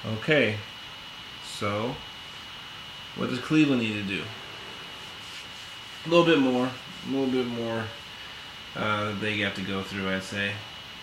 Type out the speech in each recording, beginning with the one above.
Okay, so what does Cleveland need to do? A little bit more. A little bit more they have to go through, I'd say.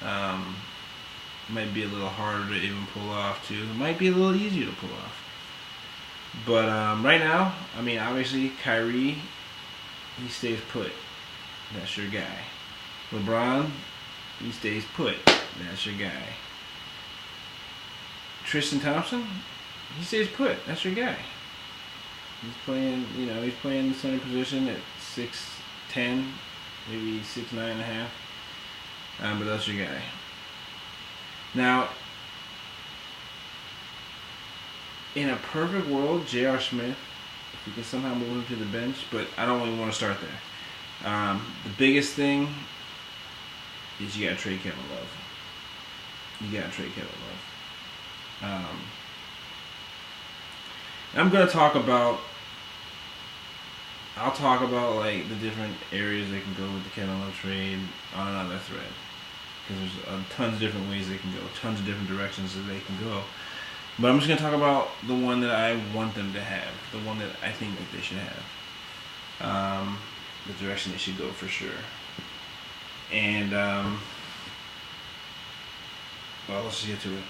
Um, Might be a little harder to even pull off, too. It might be a little easier to pull off. But right now, I mean, obviously, Kyrie, he stays put. That's your guy. LeBron, he stays put. That's your guy. Tristan Thompson, he stays put. That's your guy. He's playing, he's playing the center position at 6'10", maybe 6'9.5". But that's your guy. Now, in a perfect world, J.R. Smith, if we can somehow move him to the bench, but I don't really want to start there. The biggest thing is you got to trade Kevin Love. You got to trade Kevin Love. I'm going to talk about, like the different areas they can go with the Kevin Love trade on another thread. Because there's tons of different ways they can go, tons of different directions that they can go. But I'm just going to talk about the one that I want them to have, the one that I think that they should have, the direction they should go for sure. And, well, let's just get to it.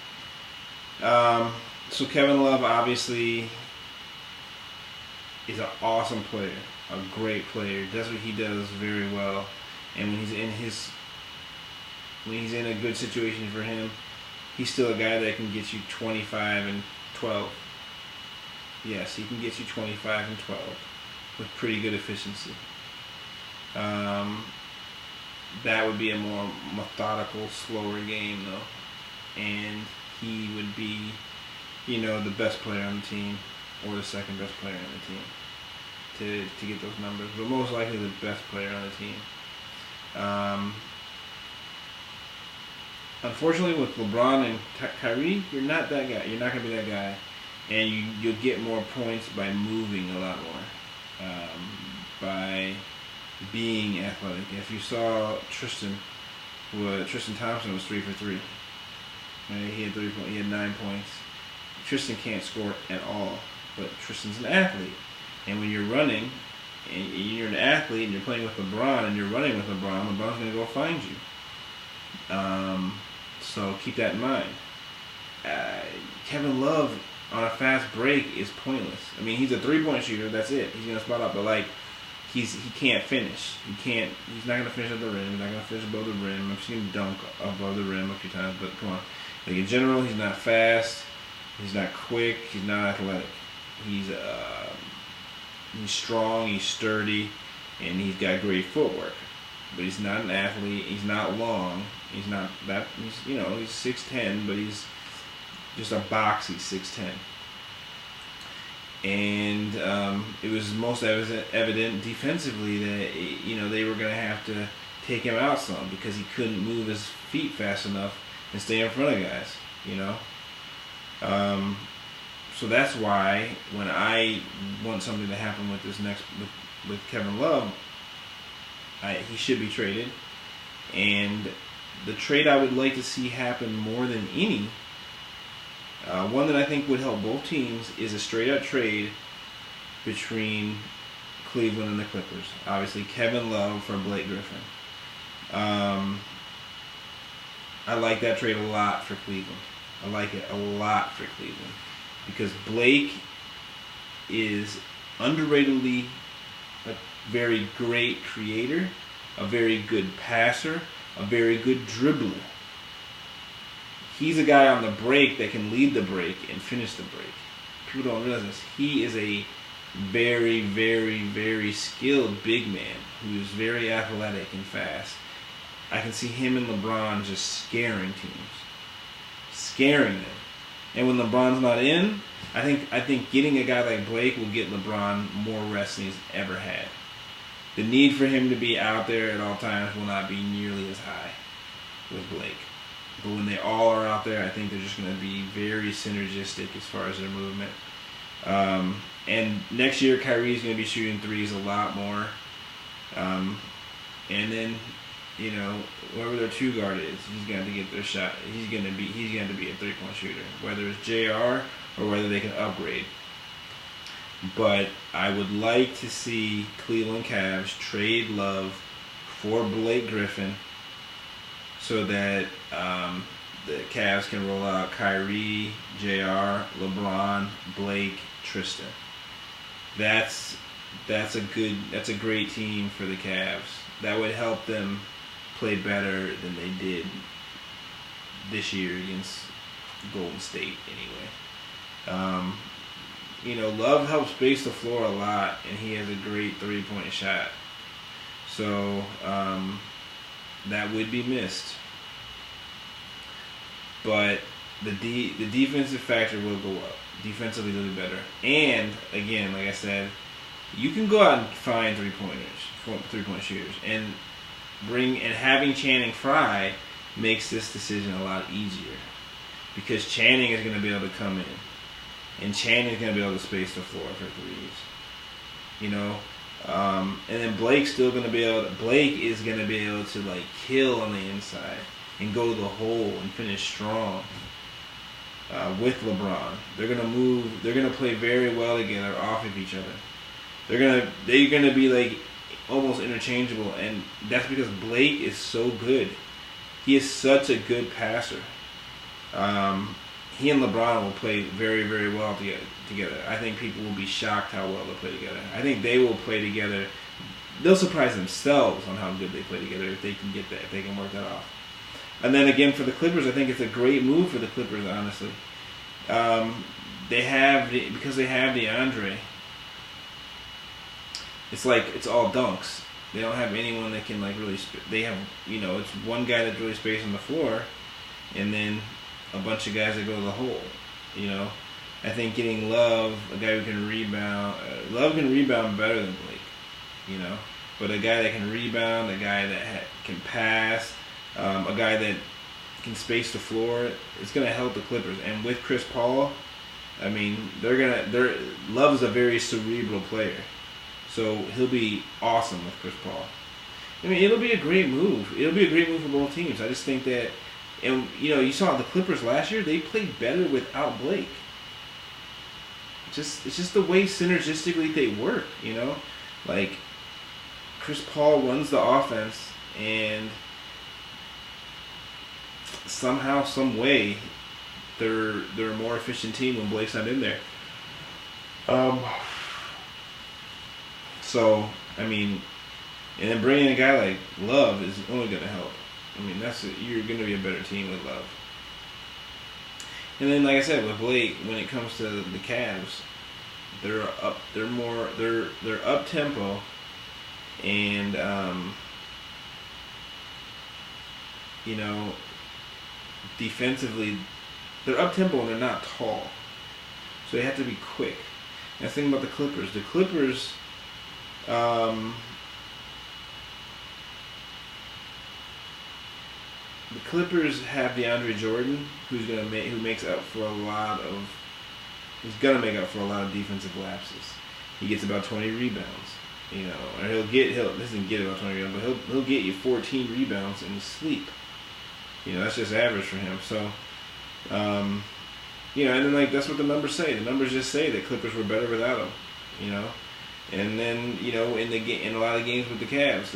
So Kevin Love obviously is an awesome player, a great player, does what he does very well. And when he's in a good situation for him, he's still a guy that can get you 25 and 12. Yes, he can get you 25 and 12 with pretty good efficiency. That would be a more methodical, slower game, though. And he would be, the best player on the team or the second best player on the team to get those numbers. But most likely the best player on the team. Unfortunately, with LeBron and Kyrie, you're not that guy. You're not going to be that guy. And you'll get more points by moving a lot more. By being athletic. If you saw Tristan Thompson was 3 for 3. Right? He had 3 points. He had 9 points. Tristan can't score at all. But Tristan's an athlete. And when you're running, and you're an athlete, and you're playing with LeBron, and you're running with LeBron, LeBron's going to go find you. So keep that in mind. Kevin Love on a fast break is pointless. I mean, he's a 3-point shooter. That's it. He's gonna spot up, but like, he can't finish. He's not gonna finish at the rim. He's not gonna finish above the rim. I've seen him dunk above the rim a few times, but come on. Like in general, he's not fast. He's not quick. He's not athletic. He's strong. He's sturdy, and he's got great footwork. But he's not an athlete. He's not long. He's not that. He's 6'10", but he's just a boxy 6'10". And it was most evident defensively that they were going to have to take him out some because he couldn't move his feet fast enough and stay in front of guys. So that's why when I want something to happen with with Kevin Love, he should be traded. And the trade I would like to see happen more than any, one that I think would help both teams, is a straight-up trade between Cleveland and the Clippers. Obviously, Kevin Love for Blake Griffin. I like that trade a lot for Cleveland. I like it a lot for Cleveland because Blake is underratedly a very great creator, a very good passer, a very good dribbler. He's a guy on the break that can lead the break and finish the break. People don't realize this. He is a very, very, very skilled big man who is very athletic and fast. I can see him and LeBron just scaring teams. Scaring them. And when LeBron's not in, I think getting a guy like Blake will get LeBron more rest than he's ever had. The need for him to be out there at all times will not be nearly as high with Blake. But when they all are out there, I think they're just going to be very synergistic as far as their movement. And next year, Kyrie's going to be shooting threes a lot more. And then whoever their 2 guard is, he's going to get their shot. He's going to be a 3-point shooter, whether it's JR or whether they can upgrade. But I would like to see Cleveland Cavs trade Love for Blake Griffin so that the Cavs can roll out Kyrie, JR, LeBron, Blake, Tristan. That's a great team for the Cavs. That would help them play better than they did this year against Golden State anyway. Love helps space the floor a lot, and he has a great 3-point shot. So that would be missed. But the defensive factor will go up. Defensively, they'll be better. And again, like I said, you can go out and find 3-point shooters, and having Channing Frye makes this decision a lot easier because Channing is going to be able to come in, and Channing is going to be able to space the floor for threes. And then Blake's still going to be able. Blake is going to be able to like kill on the inside and go to the hole and finish strong. With LeBron, they're going to move. They're going to play very well together off of each other. They're gonna be like almost interchangeable, and that's because Blake is so good. He is such a good passer. He and LeBron will play very, very well together. I think people will be shocked how well they play together. I think they will play together. They'll surprise themselves on how good they play together if they can get that, if they can work that off. And then again for the Clippers, I think it's a great move for the Clippers. Honestly, because they have DeAndre. It's like it's all dunks. They don't have anyone that can like really. They have it's one guy that's really spacing the floor, and then a bunch of guys that go to the hole. I think getting Love, a guy who can rebound. Love can rebound better than Blake. But a guy that can rebound, a guy that can pass, a guy that can space the floor, it's gonna help the Clippers. And with Chris Paul, I mean, Love's a very cerebral player. So he'll be awesome with Chris Paul. I mean, it'll be a great move. It'll be a great move for both teams. I just think that, and you saw the Clippers last year. They played better without Blake. It's just the way synergistically they work. Like Chris Paul runs the offense, and somehow, some way, they're a more efficient team when Blake's not in there. So, I mean, and then bringing a guy like Love is only going to help. I mean, you're going to be a better team with Love. And then, like I said, with Blake, when it comes to the Cavs, they're up tempo, and defensively, they're up tempo and they're not tall, so they have to be quick. And the thing about the Clippers, the Clippers have DeAndre Jordan, who's gonna make up for a lot of defensive lapses. He gets about 20 rebounds, or he doesn't get about 20 rebounds, but he'll get you 14 rebounds in his sleep. That's just average for him. So, and then like that's what the numbers say. The numbers just say that Clippers were better without him. And then in a lot of games with the Cavs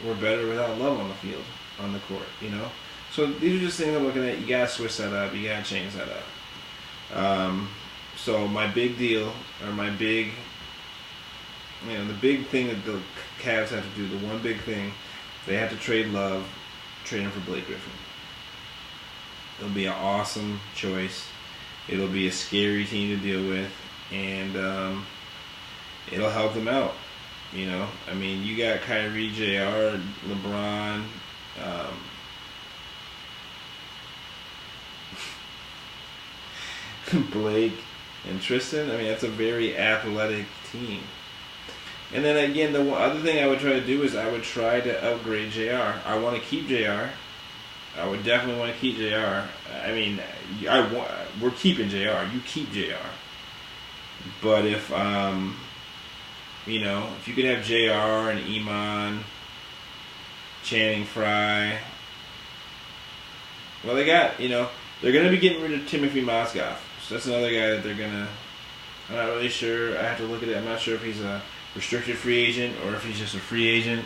were better without Love on the field, on the court. So these are just things I'm looking at. You gotta switch that up. You gotta change that up. So my big deal, or my big, the big thing that the Cavs have to do, the one big thing, they have to trade Love, trade him for Blake Griffin. It'll be an awesome choice. It'll be a scary team to deal with, and it'll help them out. I mean, you got Kyrie, JR, LeBron, Blake, and Tristan. I mean, that's a very athletic team. And then again, the other thing I would try to do is I would try to upgrade JR. I want to keep JR. I would definitely want to keep JR. I mean, we're keeping JR. You keep JR. But if if you could have JR and Iman Channing Frye. Well, they got, they're going to be getting rid of Timothy Mozgov. So that's another guy that they're going to, I'm not really sure. I have to look at it. I'm not sure if he's a restricted free agent or if he's just a free agent.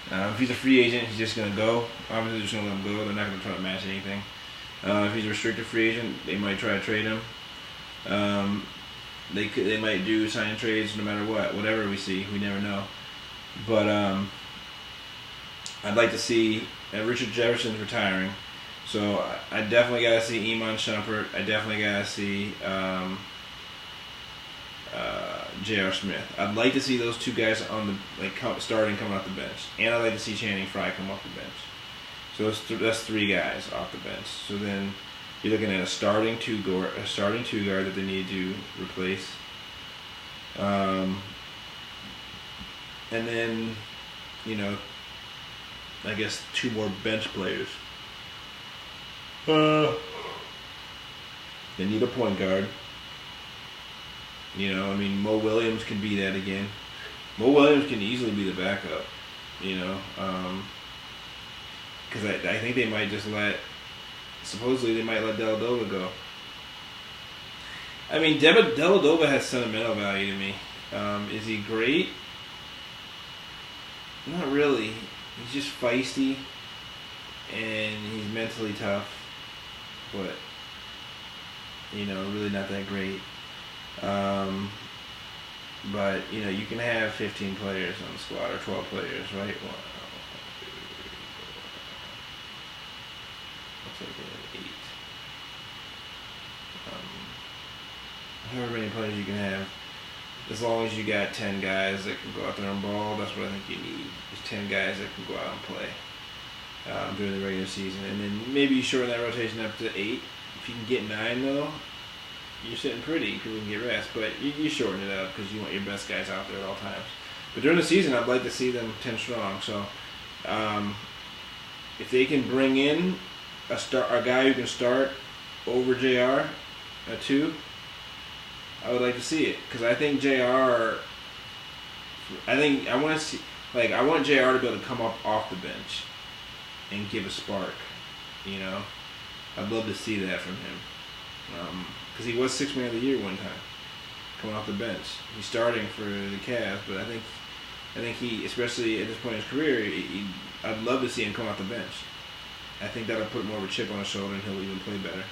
If he's a free agent, he's just going to go. Obviously, they're just going to let him go. They're not going to try to match anything. If he's a restricted free agent, they might try to trade him. They might do sign trades no matter what. Whatever we see, we never know. But I'd like to see Richard Jefferson's retiring. So I definitely got to see Iman Shumpert. I definitely got to see J.R. Smith. I'd like to see those two guys on the starting coming off the bench, and I'd like to see Channing Frye come off the bench. So that's three guys off the bench. So then you're looking at a starting two guard that they need to replace, and then I guess two more bench players. They need a point guard. Mo Williams can be that again. Mo Williams can easily be the backup. Because I think they might just supposedly they might let Dellavedova go. Dellavedova has sentimental value to me. Is he great? Not really. He's just feisty, and he's mentally tough, but really not that great. But you can have 15 players on the squad or 12 players, right? Looks like they have 8. However many players you can have, as long as you got 10 guys that can go out there and ball, that's what I think you need. Is 10 guys that can go out and play during the regular season, and then maybe you shorten that rotation up to 8. If you can get 9, though, you're sitting pretty. People can get rest, but you shorten it up because you want your best guys out there at all times. But during the season, I'd like to see them 10 strong. So, if they can bring in a guy who can start over JR at 2, I would like to see it because I think JR. I want to see I want JR to be able to come up off the bench and give a spark. I'd love to see that from him. Because he was 6th man of the year one time, coming off the bench. He's starting for the Cavs, but I think he, especially at this point in his career, I'd love to see him come off the bench. I think that'll put more of a chip on his shoulder, and he'll even play better.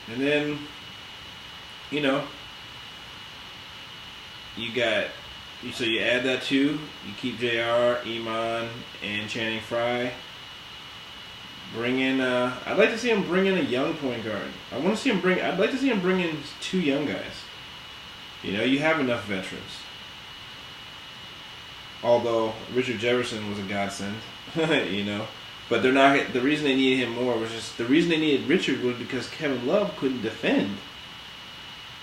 And then, you add that to, you keep JR, Iman, and Channing Frye. Bring in. I'd like to see him bring in a young point guard. I'd like to see him bring in 2 young guys. You have enough veterans. Although Richard Jefferson was a godsend, but they're not. The reason they needed him more was just the reason they needed Richard was because Kevin Love couldn't defend.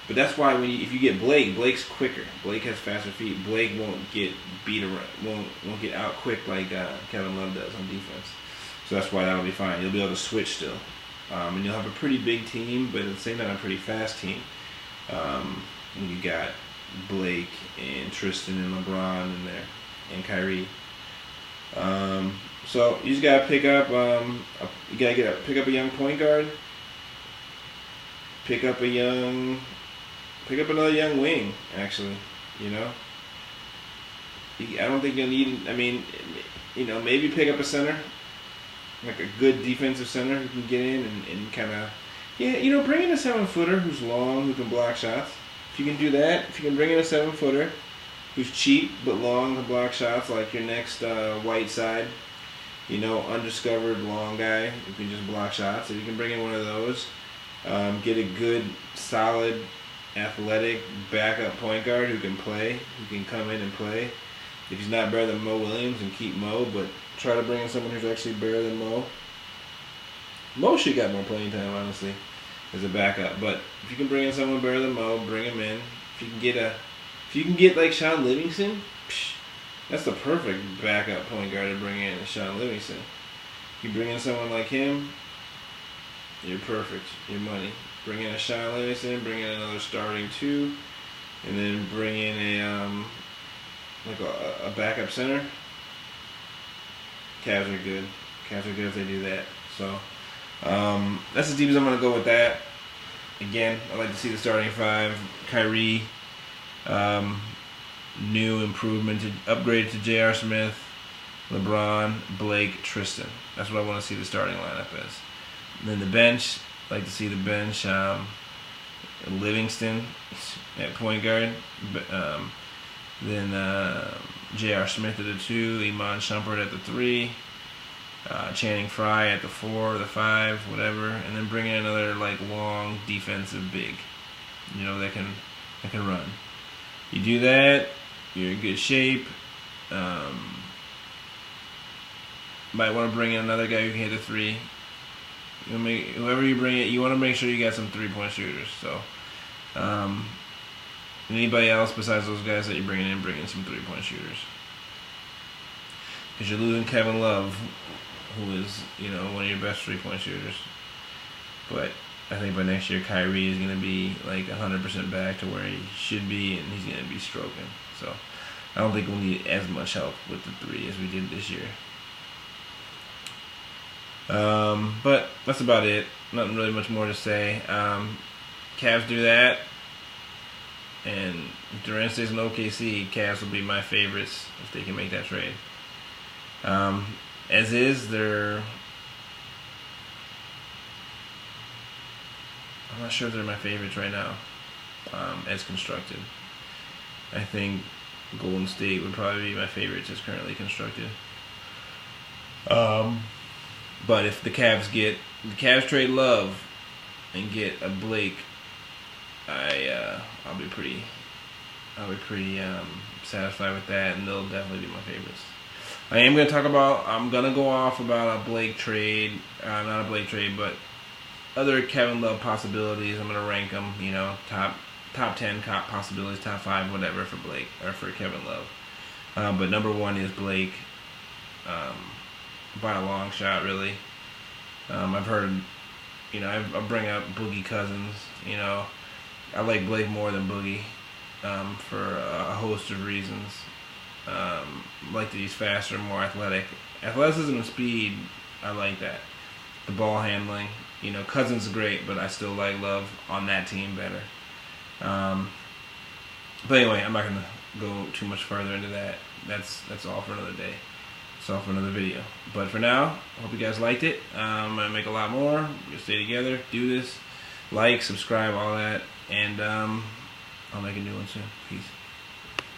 But that's why if you get Blake, Blake's quicker. Blake has faster feet. Blake won't get beat around, won't get out quick like Kevin Love does on defense. So that's why that'll be fine. You'll be able to switch still. And you'll have a pretty big team, but at the same time, a pretty fast team. When you got Blake and Tristan and LeBron in there, and Kyrie. So you just gotta pick up. Pick up a young point guard. Pick up another young wing. Actually, I don't think you'll need. Maybe pick up a center. Like a good defensive center who can get in and kind of, bring in a 7-footer who's long, who can block shots. If you can do that, if you can bring in a 7-footer who's cheap but long, can block shots, like your next Whiteside, undiscovered long guy who can just block shots. If you can bring in one of those, get a good, solid, athletic backup point guard who can play, who can come in and play. If he's not better than Mo Williams, and keep Mo, but try to bring in someone who's actually better than Mo. Mo should got more playing time, honestly, as a backup. But if you can bring in someone better than Mo, bring him in. If you can get like Sean Livingston, that's the perfect backup point guard to bring in, is Sean Livingston. If you bring in someone like him, you're perfect. Your money. Bring in a Sean Livingston, bring in another starting 2, and then bring in a like a backup center, Cavs are good. Cavs are good if they do that. So that's as deep as I'm going to go with that. Again, I like to see the starting five. Kyrie, new improvement, upgrade to J.R. Smith, LeBron, Blake, Tristan. That's what I want to see the starting lineup as. And then the bench, I like to see the bench. Livingston at point guard. Then J.R. Smith at the 2, Iman Shumpert at the 3, Channing Frye at the 4, the 5, whatever, and then bring in another like long defensive big, that can run. You do that, you're in good shape. Might want to bring in another guy who can hit the 3. Whoever you bring it, you want to make sure you got some 3-point shooters. So, anybody else besides those guys that you're bring in some 3-point shooters. Because you're losing Kevin Love, who is, one of your best 3-point shooters. But I think by next year, Kyrie is going to be like 100% back to where he should be, and he's going to be stroking. So I don't think we'll need as much help with the 3 as we did this year. But that's about it. Nothing really much more to say. Cavs do that, and if Durant stays in OKC, Cavs will be my favorites if they can make that trade. As is, I'm not sure if they're my favorites right now, as constructed. I think Golden State would probably be my favorites as currently constructed. But if the Cavs trade Love and get a Blake, I'll be pretty satisfied with that, and they'll definitely be my favorites. I'm gonna go off about a Blake trade, not a Blake trade, but other Kevin Love possibilities. I'm gonna rank them, top 10 possibilities, top 5, whatever for Blake or for Kevin Love. But number 1 is Blake. By a long shot, really. I've heard, I bring up Boogie Cousins. I like Blake more than Boogie for a host of reasons. Like that he's faster, more athletic. Athleticism and speed, I like that. The ball handling, Cousins is great, but I still like Love on that team better. But anyway, I'm not going to go too much further into that. That's all for another day. It's all for another video. But for now, I hope you guys liked it. I'm going to make a lot more. We'll stay together, do this, like, subscribe, all that, and I'll make a new one soon. Peace.